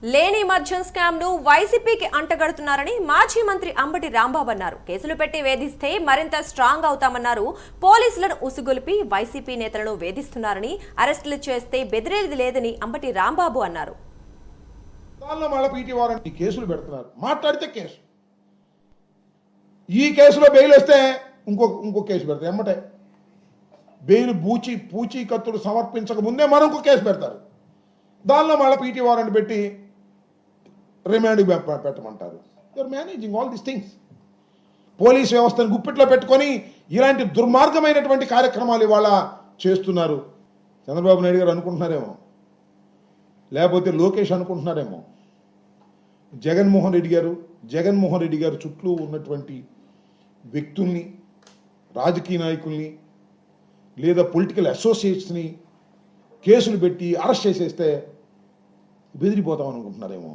లేని మద్యం స్కామ్ ను వైసీపీకి అంటగడుతున్నారని మాజీ మంత్రి అంబటి రాంబాబు అన్నారు. కేసులు పెట్టి వేధిస్తే మరింత స్ట్రాంగ్ అవుతామన్నారు. పోలీసులను ఉసుగొలిపి వైసీపీ నేతలను వేధిస్తున్నారని, అరెస్టులు చేస్తే బెదిరేది లేదని అంబటి రాంబాబు అన్నారు. కేసులు పెడుతున్నారు, మాట్లాడితే కేసు, ఈ కేసులో బెయిల్ వస్తే ఇంకో కేసు పెడతారు. ఎమ్మటే బెయిల్ పూచీకత్తులు సమర్పించక ముందే మనం ఇంకో కేసు పెడతారు. దానిలో మళ్ళీ పీటీ వారెంట్ పెట్టి రిమాండ్ పెట్టమంటారు. You are managing all these things. Police వ్యవస్థను గుప్పిట్లో పెట్టుకొని ఇలాంటి దుర్మార్గమైనటువంటి కార్యక్రమాలు ఇవాళ చేస్తున్నారు. చంద్రబాబు నాయుడు గారు అనుకుంటున్నారేమో, లేకపోతే లోకేష్ అనుకుంటున్నారేమో, జగన్మోహన్ రెడ్డి గారు చుట్టూ ఉన్నటువంటి వ్యక్తుల్ని, రాజకీయ నాయకుల్ని లేదా పొలిటికల్ అసోసియేట్స్ని కేసులు పెట్టి అరెస్ట్ చేసేస్తే బెదిరిపోతాం అనుకుంటున్నారేమో.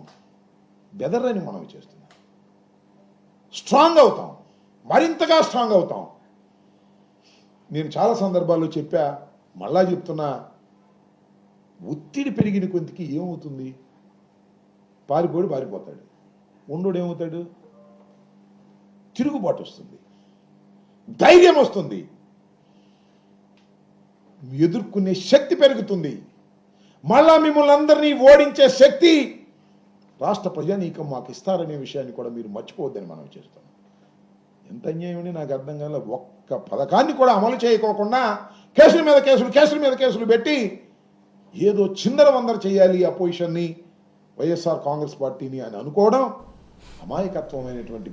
బెదర్రని మనం చేస్తున్నాం. స్ట్రాంగ్ అవుతాం, మరింతగా స్ట్రాంగ్ అవుతాం. నేను చాలా సందర్భాల్లో చెప్పా, మళ్ళా చెప్తున్నా, ఒత్తిడి పెరిగిన కొంతకి ఏమవుతుంది? పారిపోతాడు. ఉండోడు ఏమవుతాడు? తిరుగుబాటు వస్తుంది, ధైర్యం వస్తుంది, ఎదుర్కొనే శక్తి పెరుగుతుంది. మళ్ళా మిమ్మల్ని అందరినీ ఓడించే శక్తి రాష్ట్ర ప్రజానీకం మాకు ఇస్తారనే విషయాన్ని కూడా మీరు మర్చిపోవద్దని మనం చేస్తాం. ఎంత అన్యాయం అని నాకు అర్థం కాలే. ఒక్క పథకాన్ని కూడా అమలు చేయకోకుండా కేసుల మీద కేసులు పెట్టి ఏదో చిందరవందర చేయాలి అపోజిషన్ని, వైఎస్ఆర్ కాంగ్రెస్ పార్టీని అని అనుకోవడం అమాయకత్వమైనటువంటి